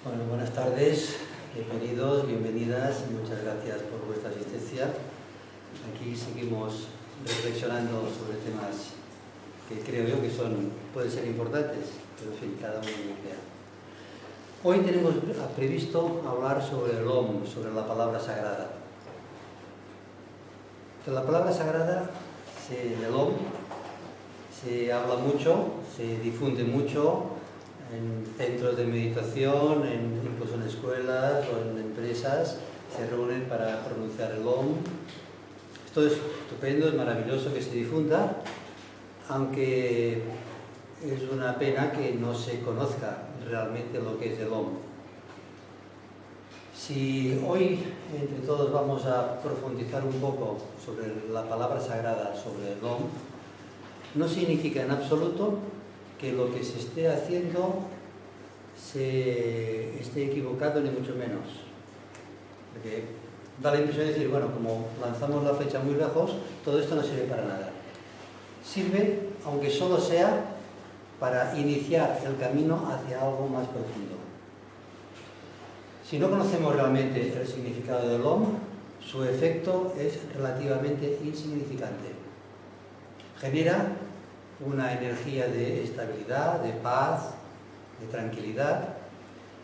Bueno, buenas tardes, bienvenidos, bienvenidas y muchas gracias por vuestra asistencia. Aquí seguimos reflexionando sobre temas que creo yo que pueden ser importantes, pero en fin, cada uno lo crea. Hoy tenemos previsto hablar sobre el Om, sobre la palabra sagrada. De la palabra sagrada, del Om, se habla mucho, se difunde mucho en centros de meditación, incluso en escuelas o en empresas, se reúnen para pronunciar el Om. Esto es estupendo, es maravilloso que se difunda, aunque es una pena que no se conozca realmente lo que es el Om. Si hoy entre todos vamos a profundizar un poco sobre la palabra sagrada, sobre el Om, no significa en absoluto que lo que se esté haciendo se esté equivocado, ni mucho menos. Porque da la impresión de decir, bueno, como lanzamos la flecha muy lejos, todo esto no sirve para nada. Sirve, aunque solo sea para iniciar el camino hacia algo más profundo. Si no conocemos realmente el significado del Om, su efecto es relativamente insignificante. Genera una energía de estabilidad, de paz, de tranquilidad,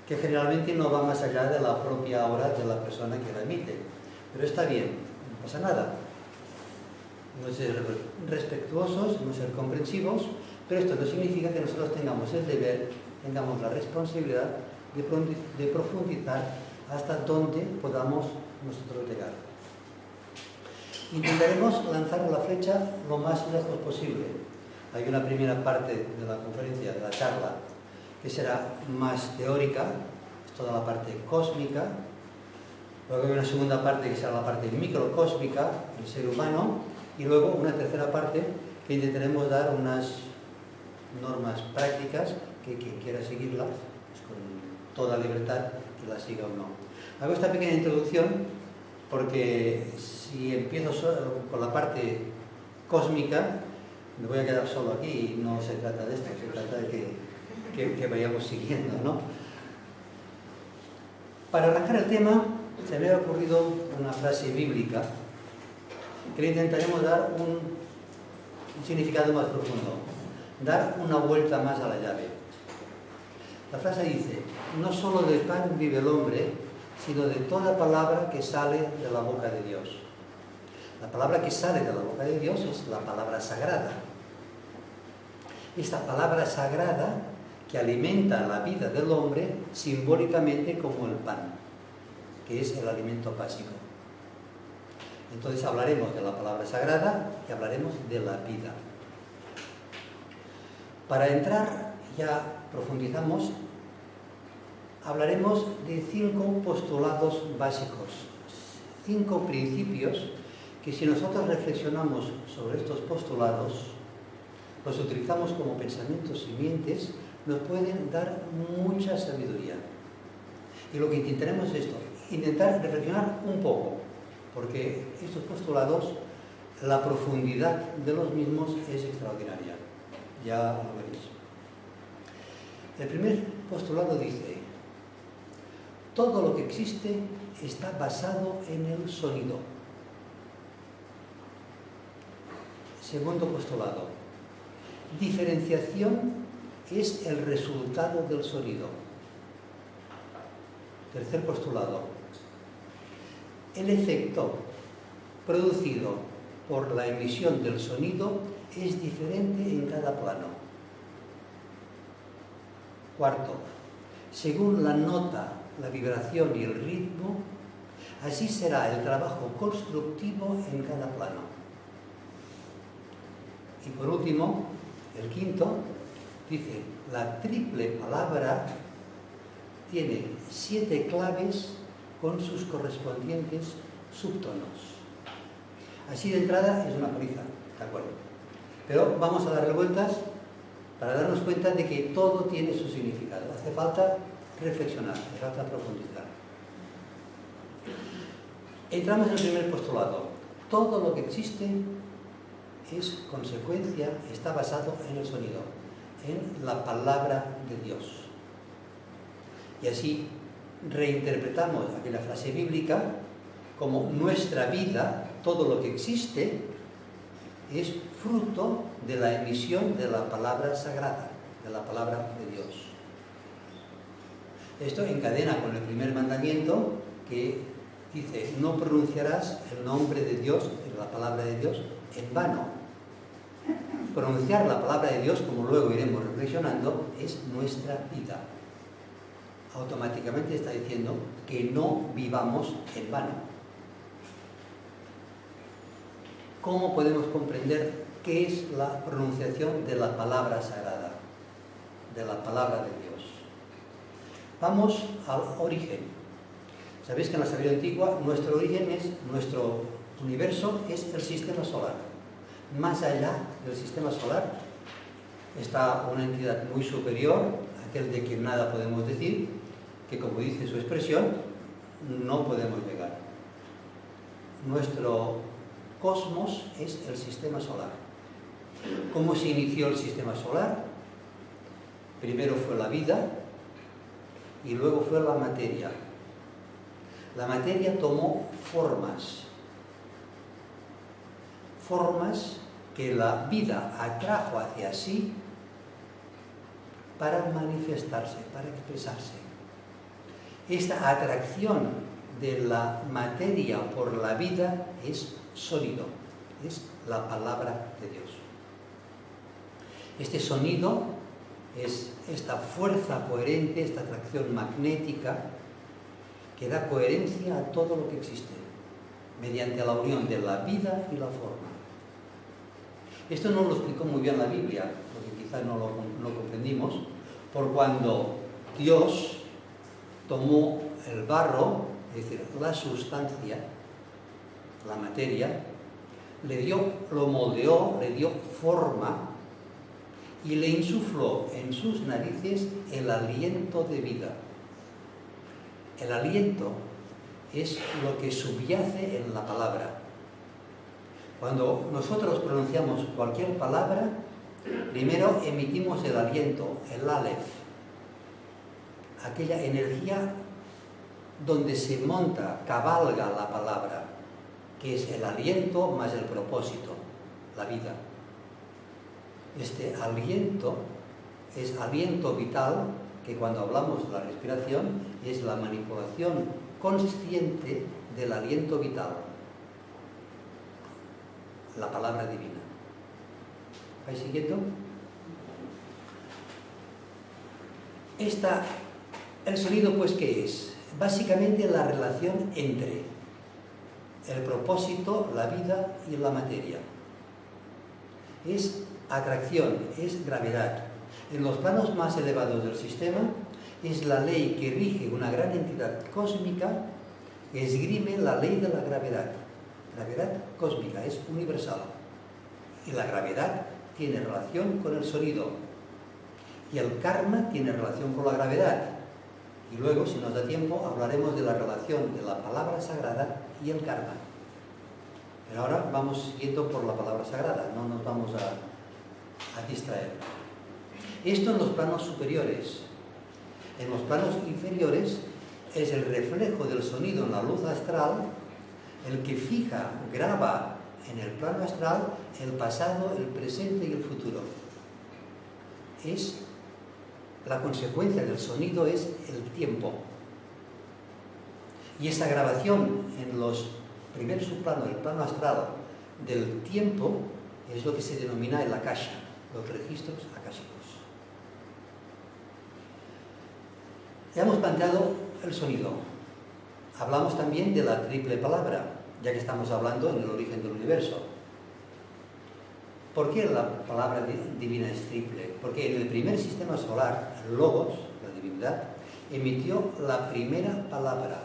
que generalmente no va más allá de la propia aura de la persona que la emite. Pero está bien, no pasa nada. No ser respetuosos, no ser comprensivos, pero esto no significa que nosotros tengamos el deber, tengamos la responsabilidad de profundizar hasta donde podamos nosotros llegar. Intentaremos lanzar la flecha lo más lejos posible. Hay una primera parte de la conferencia, de la charla, que será más teórica, es toda la parte cósmica. Luego hay una segunda parte que será la parte microcósmica, el ser humano, y luego una tercera parte que intentaremos dar unas normas prácticas que quien quiera seguirlas, pues con toda libertad, que la siga o no. Hago esta pequeña introducción porque si empiezo con la parte cósmica, me voy a quedar solo aquí y no se trata de esto, se trata de que vayamos siguiendo, ¿no? Para arrancar el tema, se me ha ocurrido una frase bíblica que le intentaremos dar un significado más profundo, dar una vuelta más a la llave. La frase dice: no solo de pan vive el hombre, sino de toda palabra que sale de la boca de Dios. La palabra que sale de la boca de Dios es la palabra sagrada. Esta palabra sagrada que alimenta la vida del hombre simbólicamente como el pan, que es el alimento básico. Entonces hablaremos de la palabra sagrada y hablaremos de la vida. Para entrar, ya profundizamos, hablaremos de 5 postulados básicos, 5 principios que si nosotros reflexionamos sobre estos postulados, los utilizamos como pensamientos simientes, nos pueden dar mucha sabiduría. Y lo que intentaremos es esto, intentar reflexionar un poco, porque estos postulados, la profundidad de los mismos es extraordinaria. Ya lo veréis. El primer postulado dice: todo lo que existe está basado en el sonido. Segundo postulado: diferenciación es el resultado del sonido. Tercer postulado: el efecto producido por la emisión del sonido es diferente en cada plano. Cuarto: según la nota, la vibración y el ritmo, así será el trabajo constructivo en cada plano. Y por último, el quinto, dice: la triple palabra tiene 7 claves con sus correspondientes subtonos. Así de entrada es una paliza, ¿de acuerdo? Pero vamos a darle vueltas para darnos cuenta de que todo tiene su significado. Hace falta reflexionar, hace falta profundizar. Entramos en el primer postulado. Todo lo que existe es consecuencia, está basado en el sonido, en la palabra de Dios. Y así reinterpretamos aquella frase bíblica como nuestra vida, todo lo que existe, es fruto de la emisión de la palabra sagrada, de la palabra de Dios. Esto encadena con el primer mandamiento que dice: no pronunciarás el nombre de Dios, es decir, la palabra de Dios, en vano. Pronunciar la palabra de Dios, como luego iremos reflexionando, es nuestra vida. Automáticamente está diciendo que no vivamos en vano. ¿Cómo podemos comprender qué es la pronunciación de la palabra sagrada, de la palabra de Dios? Vamos al origen. Sabéis que en la sabiduría antigua nuestro origen es, nuestro universo es el sistema solar. Más allá del sistema solar está una entidad muy superior, aquel de quien nada podemos decir, que, como dice su expresión, no podemos llegar. Nuestro cosmos es el sistema solar. ¿Cómo se inició el sistema solar? Primero fue la vida y luego fue la materia. La materia tomó formas que la vida atrajo hacia sí para manifestarse, para expresarse. Esta atracción de la materia por la vida es sonido, es la palabra de Dios. Este sonido es esta fuerza coherente, esta atracción magnética que da coherencia a todo lo que existe, mediante la unión de la vida y la forma. Esto no lo explicó muy bien la Biblia, porque quizás no lo comprendimos, por cuando Dios tomó el barro, es decir, la sustancia, la materia, lo moldeó, le dio forma y le insufló en sus narices el aliento de vida. El aliento es lo que subyace en la palabra. Cuando nosotros pronunciamos cualquier palabra, primero emitimos el aliento, el aleph, aquella energía donde se monta, cabalga la palabra, que es el aliento más el propósito, la vida. Este aliento es aliento vital, que cuando hablamos de la respiración es la manipulación consciente del aliento vital, la palabra divina. ¿Vais siguiendo? El sonido, pues, ¿qué es? Básicamente la relación entre el propósito, la vida y la materia. Es atracción, es gravedad. En los planos más elevados del sistema es la ley que rige una gran entidad cósmica que esgrime la ley de la gravedad. Gravedad cósmica, es universal. Y la gravedad tiene relación con el sonido. Y el karma tiene relación con la gravedad. Y luego, si nos da tiempo, hablaremos de la relación de la palabra sagrada y el karma. Pero ahora vamos siguiendo por la palabra sagrada, no nos vamos a distraer. Esto en los planos superiores. En los planos inferiores es el reflejo del sonido en la luz astral el que fija, graba en el plano astral el pasado, el presente y el futuro. La consecuencia del sonido es el tiempo. Y esa grabación en los primer subplano, el plano astral del tiempo, es lo que se denomina el akasha, los registros akashicos. Ya hemos planteado el sonido. Hablamos también de la triple palabra, ya que estamos hablando en el origen del universo. ¿Por qué la palabra divina es triple? Porque en el primer sistema solar, el Logos, la divinidad, emitió la primera palabra,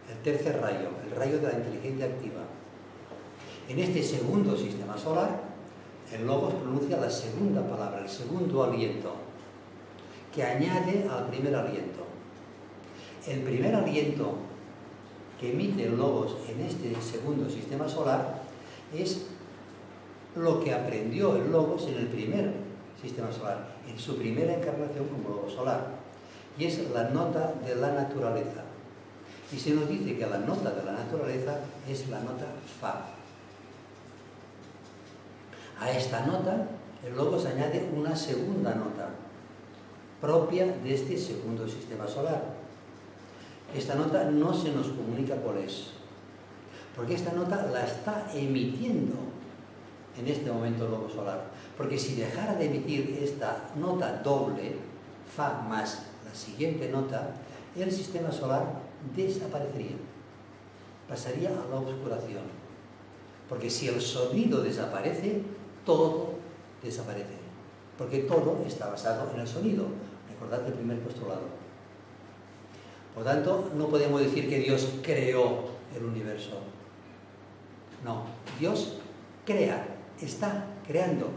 el tercer rayo, el rayo de la inteligencia activa. En este segundo sistema solar, el Logos pronuncia la segunda palabra, el segundo aliento, que añade al primer aliento. El primer aliento que emite el Logos en este segundo sistema solar es lo que aprendió el Logos en el primer sistema solar, en su primera encarnación como Logos solar. y es la nota de la naturaleza. Y se nos dice que la nota de la naturaleza es la nota Fa. A esta nota el Logos añade una segunda nota, propia de este segundo sistema solar. Esta nota no se nos comunica cuál es, porque esta nota la está emitiendo en este momento el Logos solar. Porque si dejara de emitir esta nota doble, Fa más la siguiente nota, el sistema solar desaparecería, pasaría a la oscuración. Porque si el sonido desaparece, todo desaparece, porque todo está basado en el sonido. Recordad el primer postulado. Por tanto, no podemos decir que Dios creó el universo. No, Dios crea, está creando.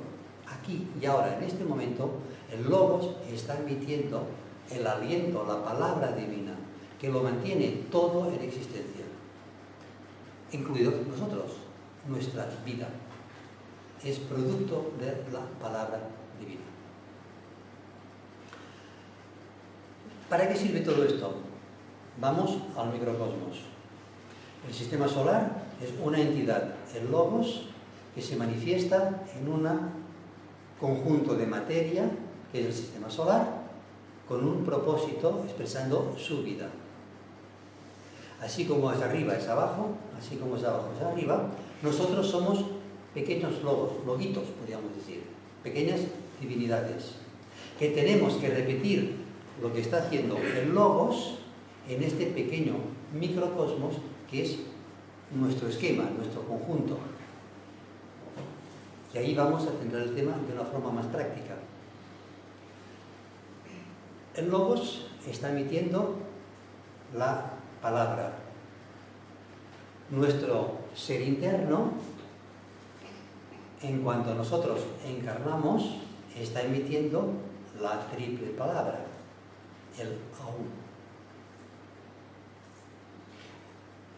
Aquí y ahora, en este momento, el Logos está emitiendo el aliento, la palabra divina, que lo mantiene todo en existencia, incluidos nosotros, nuestra vida. Es producto de la palabra divina. ¿Para qué sirve todo esto? Vamos al microcosmos. El sistema solar es una entidad, el Logos, que se manifiesta en un conjunto de materia, que es el sistema solar, con un propósito expresando su vida. Así como es arriba es abajo, así como es abajo es arriba, nosotros somos pequeños logos, loguitos, podríamos decir, pequeñas divinidades, que tenemos que repetir lo que está haciendo el Logos en este pequeño microcosmos que es nuestro esquema, nuestro conjunto. Y ahí vamos a centrar el tema de una forma más práctica. El Logos está emitiendo la palabra. Nuestro ser interno, en cuanto nosotros encarnamos, está emitiendo la triple palabra, el Aún.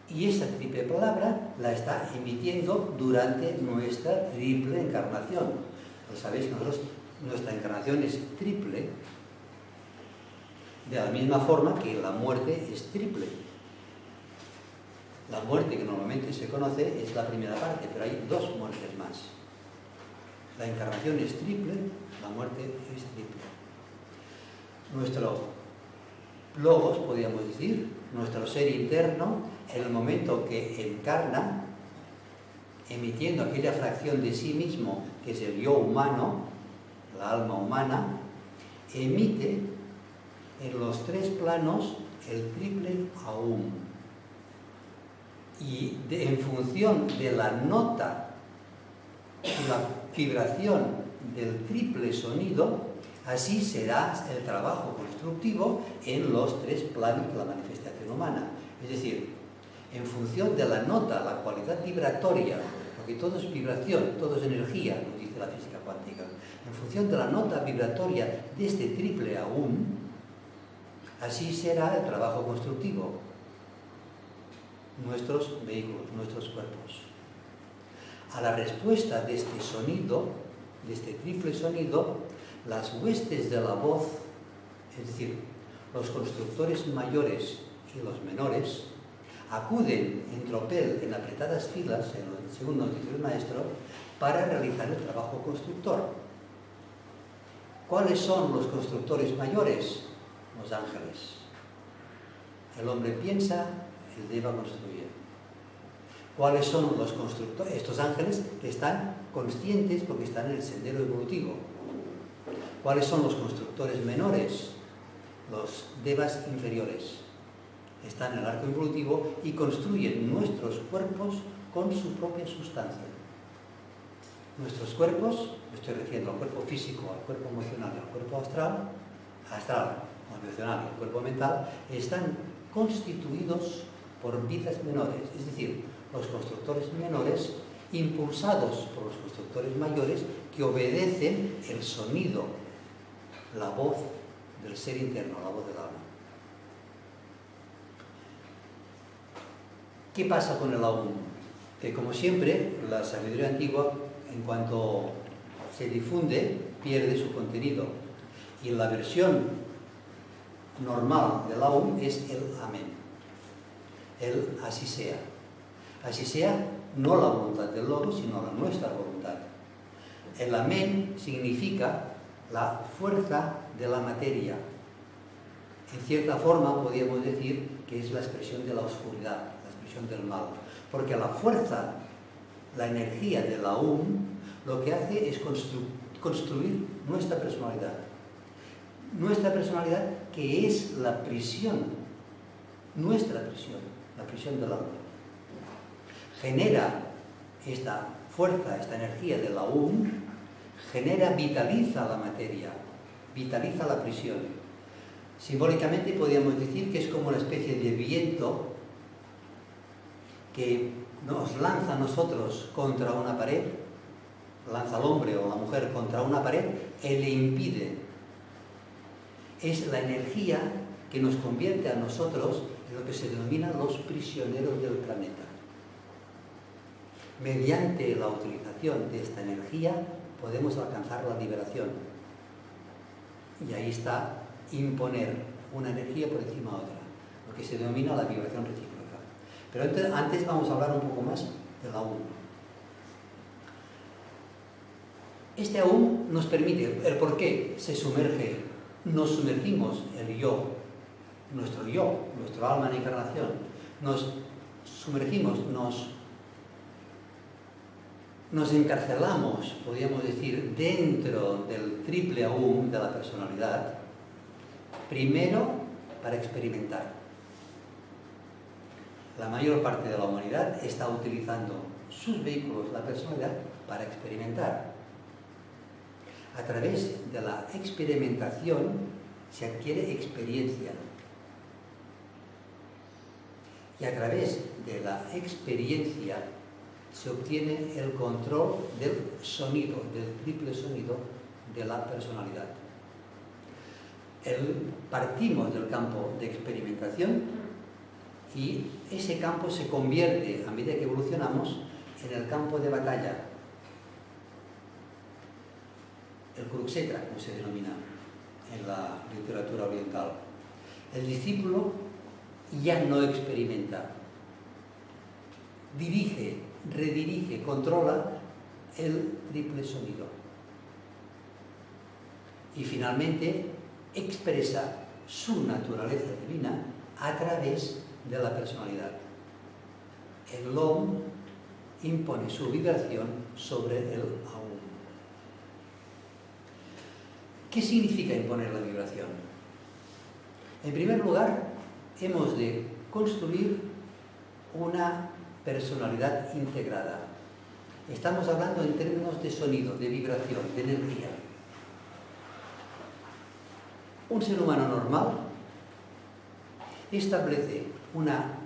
Y esa triple palabra la está emitiendo durante nuestra triple encarnación. Pues sabéis que nuestra encarnación es triple, de la misma forma que la muerte es triple. La muerte que normalmente se conoce es la primera parte, pero hay dos muertes más. La encarnación es triple, la muerte es triple. Nuestro Logos, podríamos decir, nuestro ser interno, en el momento que encarna, emitiendo aquella fracción de sí mismo que es el yo humano, la alma humana, emite en los tres planos el triple Aún. Y en función de la nota y la vibración del triple sonido, así será el trabajo constructivo en los tres planos de la manifestación humana. Es decir, en función de la nota, la cualidad vibratoria, porque todo es vibración, todo es energía, nos dice la física cuántica, en función de la nota vibratoria de este triple Aún, así será el trabajo constructivo. Nuestros vehículos, nuestros cuerpos. A la respuesta de este sonido, de este triple sonido, las huestes de la voz, es decir, los constructores mayores y los menores, acuden en tropel, en apretadas filas, según nos dice el maestro, para realizar el trabajo constructor. ¿Cuáles son los constructores mayores? Los ángeles. El hombre piensa, el Deva construye. ¿Cuáles son los constructores? Estos ángeles que están conscientes porque están en el sendero evolutivo. ¿Cuáles son los constructores menores? Los Devas inferiores. Están en el arco evolutivo y construyen nuestros cuerpos con su propia sustancia. Nuestros cuerpos, me estoy refiriendo al cuerpo físico, al cuerpo emocional y al cuerpo astral, emocional y al cuerpo mental, están constituidos por vidas menores, es decir, los constructores menores impulsados por los constructores mayores que obedecen el sonido, la voz del ser interno, la voz del alma. ¿Qué pasa con el Aún? Que como siempre, la sabiduría antigua, en cuanto se difunde, pierde su contenido. Y en la versión normal de la Aum es el amén, el así sea. Así sea, no la voluntad del lobo, sino la nuestra voluntad. El amén significa la fuerza de la materia. En cierta forma podríamos decir que es la expresión de la oscuridad, la expresión del mal. Porque la fuerza, la energía de la Aum, lo que hace es construir nuestra personalidad. Nuestra personalidad, que es la prisión, nuestra prisión, la prisión del alma. Genera esta fuerza, esta energía de la Aum, vitaliza la materia, vitaliza la prisión. Simbólicamente podríamos decir que es como una especie de viento que nos lanza a nosotros contra una pared, lanza al hombre o la mujer contra una pared y le impide. Es la energía que nos convierte a nosotros en lo que se denomina los prisioneros del planeta. Mediante la utilización de esta energía podemos alcanzar la liberación. Y ahí está imponer una energía por encima de otra, lo que se denomina la vibración recíproca. Pero antes vamos a hablar un poco más de la Aum. Este Aum nos permite, el por qué se sumerge, nos sumergimos, el yo, nuestro alma en encarnación, nos sumergimos, nos encarcelamos, podríamos decir, dentro del triple Aum de la personalidad, primero para experimentar. La mayor parte de la humanidad está utilizando sus vehículos, la personalidad, para experimentar. A través de la experimentación se adquiere experiencia. Y a través de la experiencia se obtiene el control del sonido, del triple sonido de la personalidad. Partimos del campo de experimentación y ese campo se convierte, a medida que evolucionamos, en el campo de batalla. El Kurukshetra, como se denomina en la literatura oriental. El discípulo ya no experimenta, dirige, redirige, controla el triple sonido. Y finalmente expresa su naturaleza divina a través de la personalidad. El Om impone su vibración sobre el Aum. ¿Qué significa imponer la vibración? En primer lugar, hemos de construir una personalidad integrada. Estamos hablando en términos de sonido, de vibración, de energía. Un ser humano normal establece una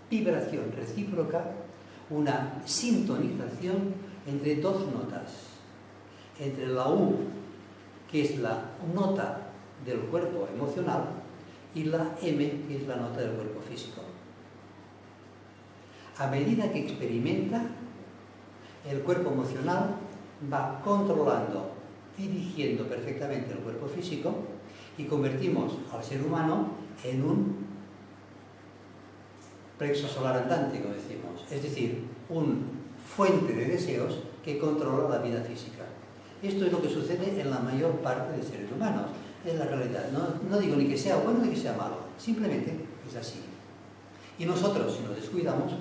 vibración recíproca, una sintonización entre dos notas, entre la U, que es la nota del cuerpo emocional, y la M, que es la nota del cuerpo físico. A medida que experimenta, el cuerpo emocional va controlando, dirigiendo perfectamente el cuerpo físico y convertimos al ser humano en un plexo solar andante, como decimos, es decir, un fuente de deseos que controla la vida física. Esto es lo que sucede en la mayor parte de seres humanos, es la realidad. No digo ni que sea bueno ni que sea malo, simplemente es así. Y nosotros, si nos descuidamos,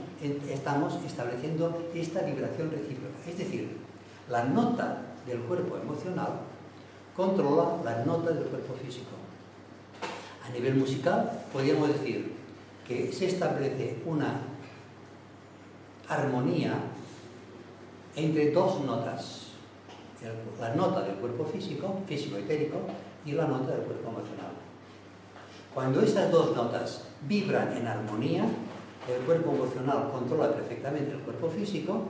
estamos estableciendo esta vibración recíproca. Es decir, la nota del cuerpo emocional controla la nota del cuerpo físico. A nivel musical, podríamos decir que se establece una armonía entre dos notas. La nota del cuerpo físico etérico, y la nota del cuerpo emocional. Cuando estas dos notas vibran en armonía, el cuerpo emocional controla perfectamente el cuerpo físico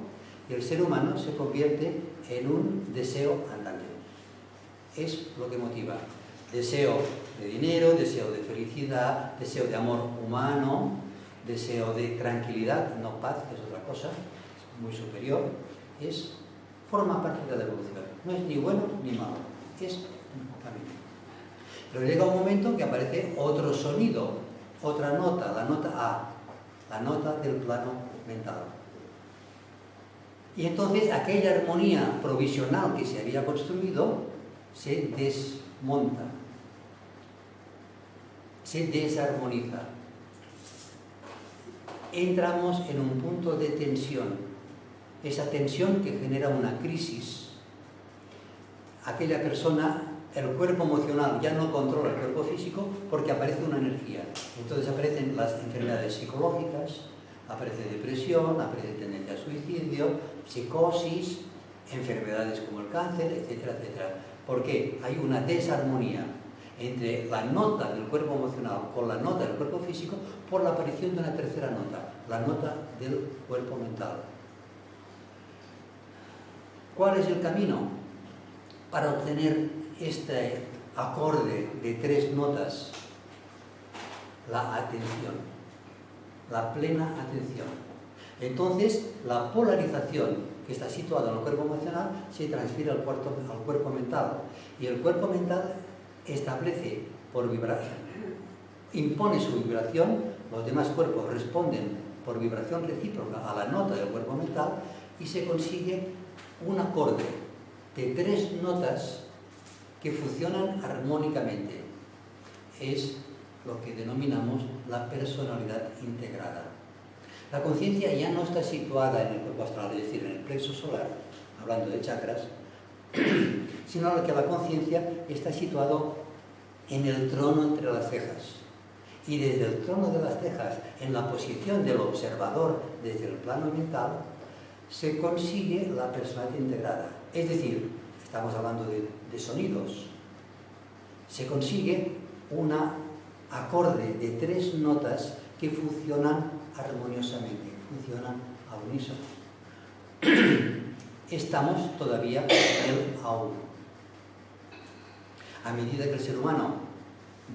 y el ser humano se convierte en un deseo andante. Es lo que motiva. Deseo de dinero, deseo de felicidad, deseo de amor humano, deseo de tranquilidad, no paz, que es otra cosa, es muy superior, forma parte de la evolución. No es ni bueno ni malo, es un camino. Pero llega un momento en que aparece otro sonido, otra nota, la nota A, la nota del plano mental. Y entonces aquella armonía provisional que se había construido se desmonta, se desarmoniza. Entramos en un punto de tensión, esa tensión que genera una crisis. Aquella persona, el cuerpo emocional ya no controla el cuerpo físico porque aparece una energía. Entonces aparecen las enfermedades psicológicas, aparece depresión, aparece tendencia a suicidio, psicosis, enfermedades como el cáncer, etcétera, etcétera. ¿Por qué? Hay una desarmonía entre la nota del cuerpo emocional con la nota del cuerpo físico por la aparición de una tercera nota, la nota del cuerpo mental. ¿Cuál es el camino para obtener este acorde de 3 notas? La atención, la plena atención. Entonces, la polarización que está situada en el cuerpo emocional se transfiere al cuerpo mental. Y el cuerpo mental establece por vibración, impone su vibración, los demás cuerpos responden por vibración recíproca a la nota del cuerpo mental y se consigue un acorde de 3 notas que funcionan armónicamente. Es lo que denominamos la personalidad integrada. La conciencia ya no está situada en el cuerpo astral, es decir, en el plexo solar, hablando de chakras, sino que la conciencia está situado en el trono entre las cejas. Y desde el trono de las cejas, en la posición del observador desde el plano mental, se consigue la personalidad integrada. Es decir, estamos hablando de sonidos, se consigue una acorde de 3 notas que funcionan armoniosamente, funcionan al unísono. Estamos todavía en el aún. A medida que el ser humano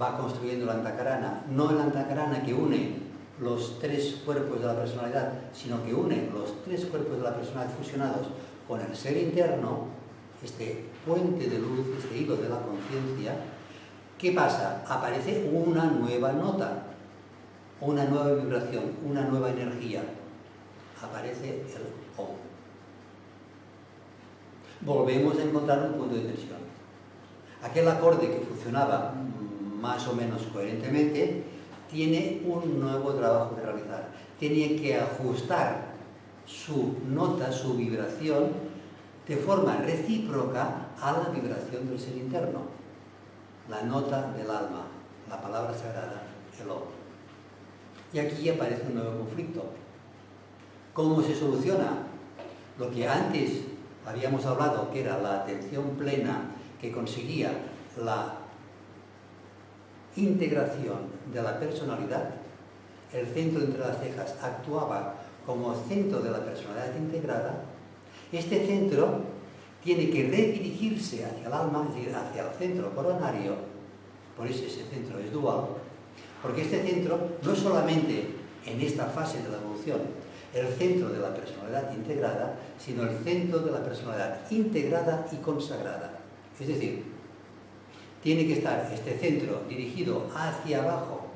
va construyendo la antakarana, no el antakarana que une los 3 cuerpos de la personalidad, sino que une los 3 cuerpos de la personalidad fusionados con el ser interno, este puente de luz, este hilo de la conciencia, ¿qué pasa? Aparece una nueva nota, una nueva vibración, una nueva energía. Aparece el Om. Volvemos a encontrar un punto de tensión. Aquel acorde que funcionaba más o menos coherentemente tiene un nuevo trabajo que realizar. Tiene que ajustar su nota, su vibración, de forma recíproca a la vibración del ser interno. La nota del alma, la palabra sagrada, el Om. Y aquí aparece un nuevo conflicto. ¿Cómo se soluciona? Lo que antes habíamos hablado, que era la atención plena, que conseguía la integración de la personalidad, el centro entre las cejas actuaba como centro de la personalidad integrada. Este centro tiene que redirigirse hacia el alma, es decir, hacia el centro coronario, por eso ese centro es dual, porque este centro no es solamente en esta fase de la evolución el centro de la personalidad integrada, sino el centro de la personalidad integrada y consagrada. Es decir, tiene que estar este centro dirigido hacia abajo,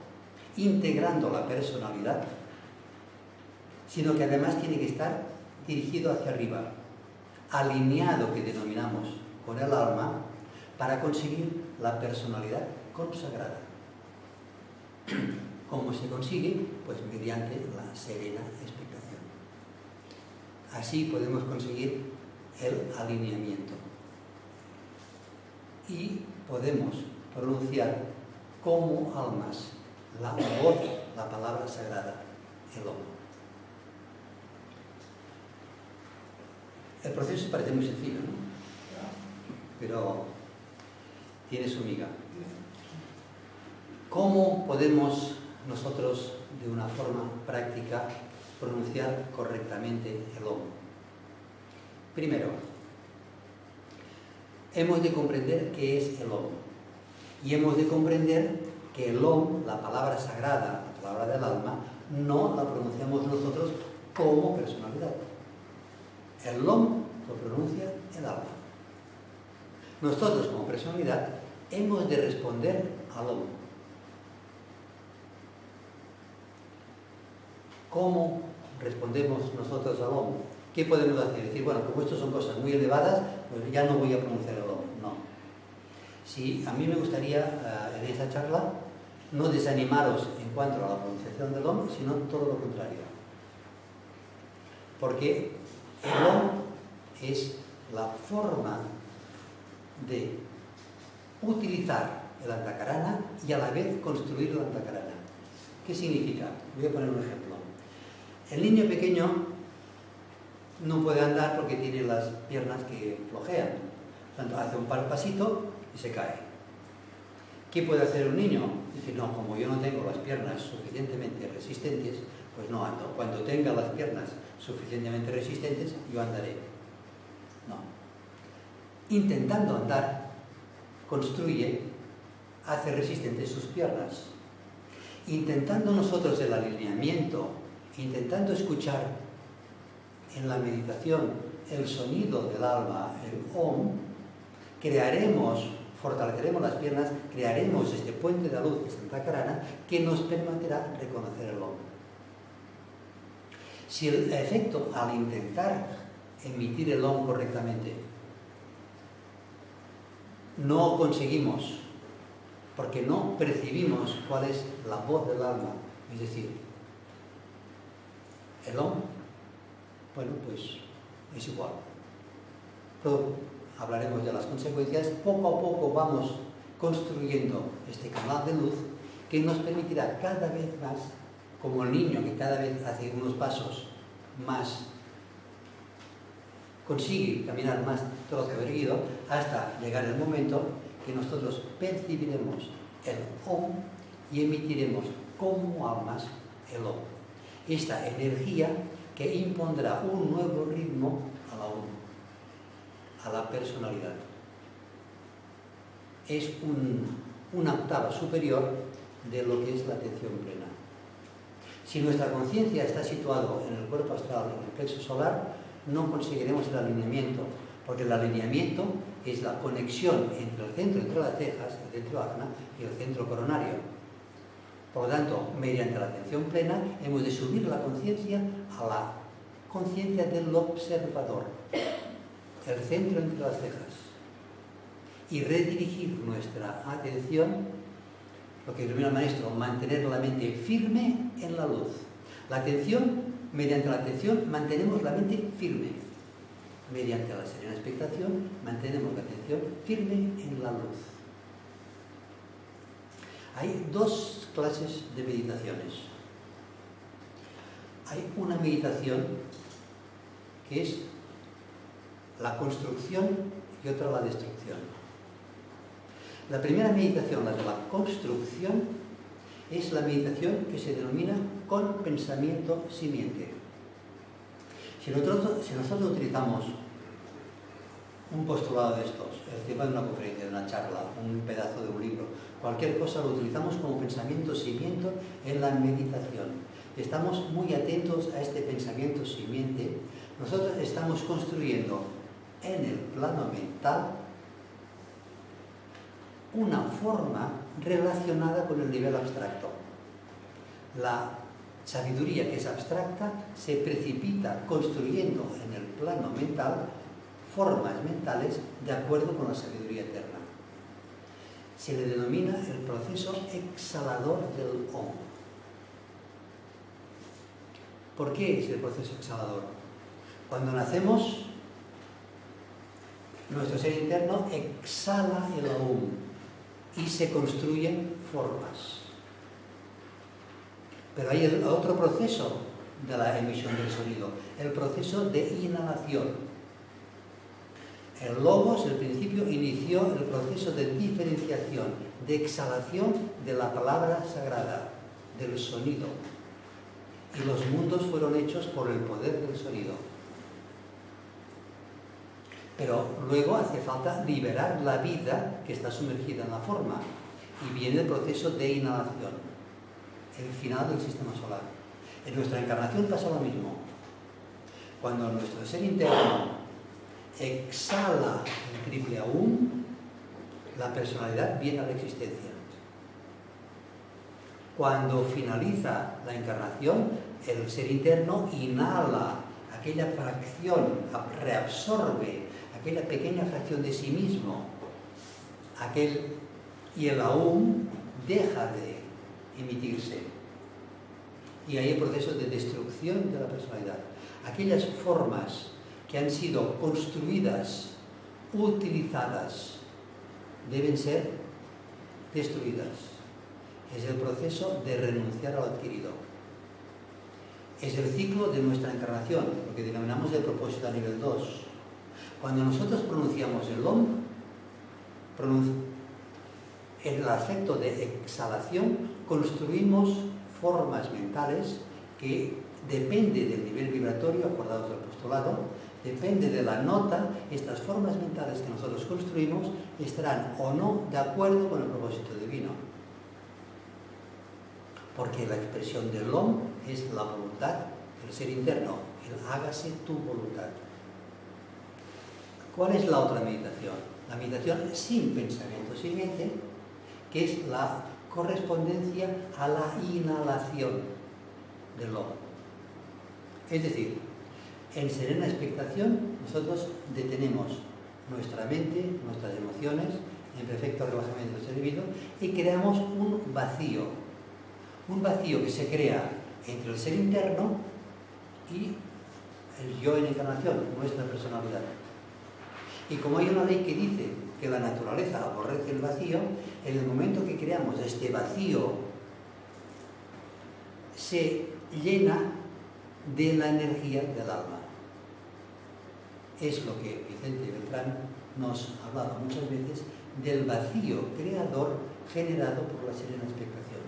integrando la personalidad, sino que además tiene que estar dirigido hacia arriba, alineado, que denominamos, con el alma, para conseguir la personalidad consagrada. ¿Cómo se consigue? Pues mediante la serena expectación. Así podemos conseguir el alineamiento. Y podemos pronunciar como almas la voz, la palabra sagrada, el Om. El proceso parece muy sencillo, ¿no? Pero tiene su miga. ¿Cómo podemos nosotros, de una forma práctica, pronunciar correctamente el Om? Primero, hemos de comprender qué es el Om. Y hemos de comprender que el Om, la palabra sagrada, la palabra del alma, no la pronunciamos nosotros como personalidad. El Om lo pronuncia el alma. Nosotros, como personalidad, hemos de responder al OM. ¿Cómo respondemos nosotros al OM? ¿Qué podemos hacer? Decir, bueno, como esto son cosas muy elevadas, pues ya no voy a pronunciar el OM. No. Sí, a mí me gustaría en esta charla no desanimaros en cuanto a la pronunciación del OM, sino todo lo contrario. Porque el OM es la forma de utilizar el Antakarana y a la vez construir el Antakarana. ¿Qué significa? Voy a poner un ejemplo. El niño pequeño no puede andar porque tiene las piernas que flojean. Por tanto, hace un pasito y se cae. ¿Qué puede hacer un niño? Dice, no, como yo no tengo las piernas suficientemente resistentes, pues no ando. Cuando tenga las piernas suficientemente resistentes, yo andaré. No. Intentando andar, construye, hace resistentes sus piernas. Intentando nosotros el alineamiento, intentando escuchar en la meditación el sonido del alma, el Om, fortaleceremos las piernas, crearemos este puente de luz, este Antakarana, que nos permitirá reconocer el Om. Si el efecto al intentar emitir el Om correctamente no conseguimos, porque no percibimos cuál es la voz del alma, es decir, el Om, bueno, pues es igual. Pero hablaremos de las consecuencias. Poco a poco vamos construyendo este canal de luz que nos permitirá cada vez más, como el niño que cada vez hace unos pasos más, consigue caminar más trozo erguido, hasta llegar el momento que nosotros percibiremos el Om y emitiremos como almas el Om. Esta energía que impondrá un nuevo ritmo a la Om, a la personalidad. Es una octava superior de lo que es la atención plena. Si nuestra conciencia está situada en el cuerpo astral, en el plexo solar, no conseguiremos el alineamiento, porque el alineamiento es la conexión entre el centro entre las cejas, el centro ajna, y el centro coronario. Por lo tanto, mediante la atención plena, hemos de subir la conciencia a la conciencia del observador, el centro entre las cejas, y redirigir nuestra atención, lo que denomina el maestro, mantener la mente firme en la luz. La atención, mediante la atención, mantenemos la mente firme. Mediante la serena expectación, mantenemos la atención firme en la luz. Hay dos clases de meditaciones. Hay una meditación que es la construcción y otra la destrucción. La primera meditación, la de la construcción, es la meditación que se denomina con pensamiento simiente. Si nosotros utilizamos un postulado de estos, el tema de una conferencia, de una charla, un pedazo de un libro, cualquier cosa lo utilizamos como pensamiento simiente en la meditación. Estamos muy atentos a este pensamiento simiente. Nosotros estamos construyendo en el plano mental una forma relacionada con el nivel abstracto. La sabiduría que es abstracta se precipita construyendo en el plano mental formas mentales de acuerdo con la sabiduría eterna. Se le denomina el proceso exhalador del Om. ¿Por qué es el proceso exhalador? Cuando nacemos, nuestro ser interno exhala el Om y se construyen formas. Pero hay el otro proceso de la emisión del sonido, el proceso de inhalación. El Logos, el principio, inició el proceso de diferenciación, de exhalación de la palabra sagrada, del sonido. Y los mundos fueron hechos por el poder del sonido. Pero luego hace falta liberar la vida que está sumergida en la forma. Y viene el proceso de inhalación, el final del sistema solar. En nuestra encarnación pasa lo mismo. Cuando nuestro ser interno exhala el triple Aum, la personalidad viene a la existencia. Cuando finaliza la encarnación, el ser interno inhala aquella fracción, reabsorbe aquella pequeña fracción de sí mismo, y el aún deja de emitirse. Y hay el proceso de destrucción de la personalidad. Aquellas formas que han sido construidas, utilizadas, deben ser destruidas. Es el proceso de renunciar a lo adquirido. Es el ciclo de nuestra encarnación, lo que denominamos el propósito a nivel 2. Cuando nosotros pronunciamos el OM, el aspecto de exhalación, construimos formas mentales que depende del nivel vibratorio acordado del postulado, depende de la nota. Estas formas mentales que nosotros construimos estarán o no de acuerdo con el propósito divino. Porque la expresión del OM es la voluntad del ser interno, el hágase tu voluntad. ¿Cuál es la otra meditación? La meditación sin pensamiento, sin mente, que es la correspondencia a la inhalación del OM. Es decir, en serena expectación nosotros detenemos nuestra mente, nuestras emociones, en perfecto relajamiento del cerebro, y creamos un vacío que se crea entre el ser interno y el yo en encarnación, nuestra personalidad. Y como hay una ley que dice que la naturaleza aborrece el vacío, en el momento que creamos este vacío se llena de la energía del alma. Es lo que Vicente Beltrán nos hablaba muchas veces del vacío creador generado por la serena expectación,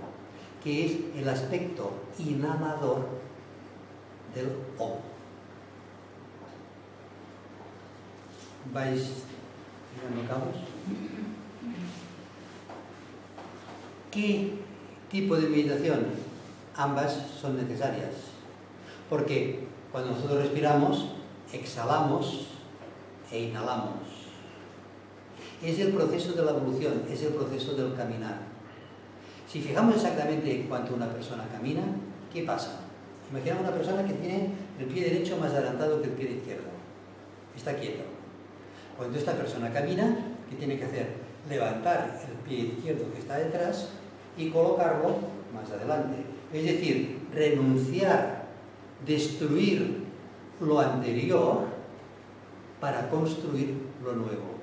que es el aspecto inhalador del OM. ¿Vais mirando cabos? ¿Qué tipo de meditación? Ambas son necesarias, porque cuando nosotros respiramos, exhalamos e inhalamos. Es el proceso de la evolución, es el proceso del caminar. Si fijamos exactamente en cuanto una persona camina, ¿qué pasa? Imaginamos una persona que tiene el pie derecho más adelantado que el pie izquierdo. Está quieto. Cuando esta persona camina, ¿qué tiene que hacer? Levantar el pie izquierdo que está detrás y colocarlo más adelante. Es decir, renunciar, destruir lo anterior para construir lo nuevo.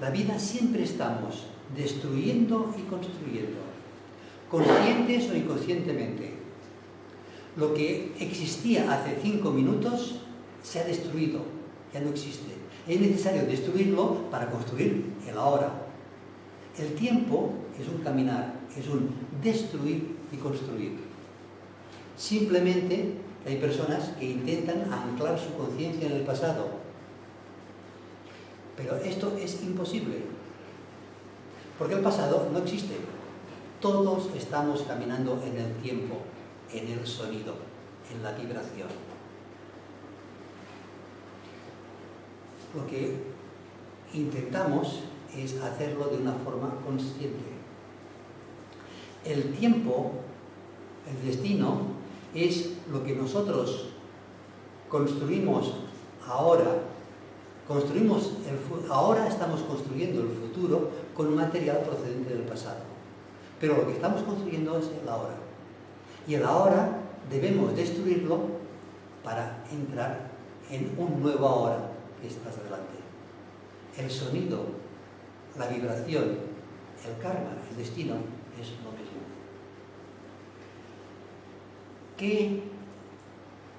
La vida siempre estamos destruyendo y construyendo, conscientes o inconscientemente. Lo que existía hace 5 minutos se ha destruido, ya no existe. Es necesario destruirlo para construir el ahora. El tiempo es un caminar, es un destruir y construir. Simplemente hay personas que intentan anclar su conciencia en el pasado, pero esto es imposible, porque el pasado no existe. Todos estamos caminando en el tiempo, en el sonido, en la vibración. Lo que intentamos es hacerlo de una forma consciente. El tiempo, el destino, es lo que nosotros construimos ahora. Ahora estamos construyendo el futuro con material procedente del pasado. Pero lo que estamos construyendo es el ahora. Y el ahora debemos destruirlo para entrar en un nuevo ahora que está adelante. El sonido, la vibración, el karma, el destino, es lo mismo. ¿Qué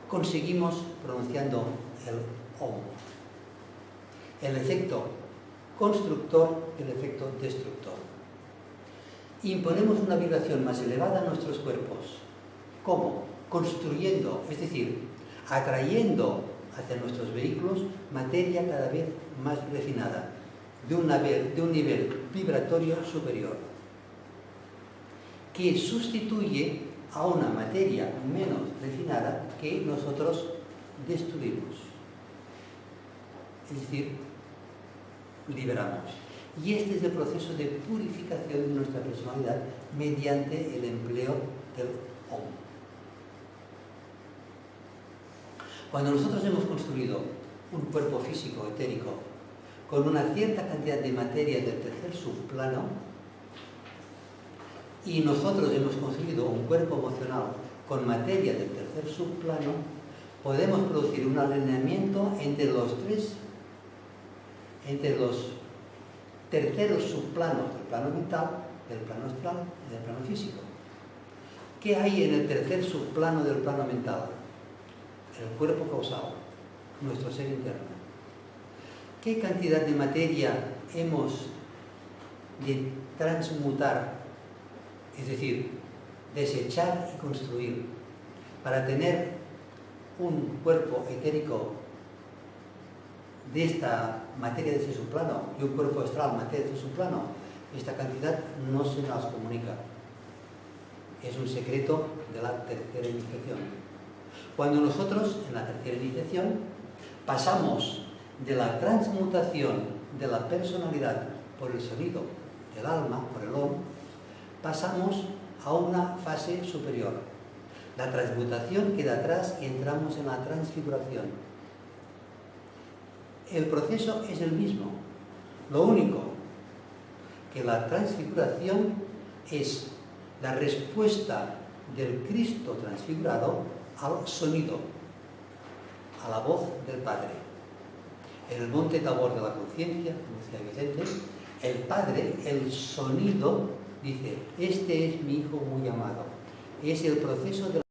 conseguimos pronunciando el OM? El efecto constructor y el efecto destructor. Imponemos una vibración más elevada a nuestros cuerpos. ¿Cómo? Construyendo, es decir, atrayendo hacia nuestros vehículos materia cada vez más refinada, de un nivel vibratorio superior, que sustituye a una materia menos refinada que nosotros destruimos. Es decir, liberamos. Y este es el proceso de purificación de nuestra personalidad mediante el empleo del Om. Cuando nosotros hemos construido un cuerpo físico, etérico, con una cierta cantidad de materia del tercer subplano, y nosotros hemos construido un cuerpo emocional con materia del tercer subplano, podemos producir un alineamiento entre los terceros subplanos del plano mental, del plano astral y del plano físico. ¿Qué hay en el tercer subplano del plano mental? El cuerpo causal, nuestro ser interno. ¿Qué cantidad de materia hemos de transmutar, es decir, desechar y construir, para tener un cuerpo etérico de esta materia de este subplano y un cuerpo astral materia de este subplano? Esta cantidad no se nos comunica. Es un secreto de la tercera iniciación. Cuando nosotros, en la tercera iniciación, pasamos de la transmutación de la personalidad por el sonido del alma, por el Om, pasamos a una fase superior. La transmutación queda atrás y entramos en la transfiguración. El proceso es el mismo. Lo único que la transfiguración es la respuesta del Cristo transfigurado al sonido, a la voz del Padre. En el monte Tabor de la conciencia, como decía Vicente, el Padre, el sonido, dice: este es mi Hijo muy amado. Es el proceso de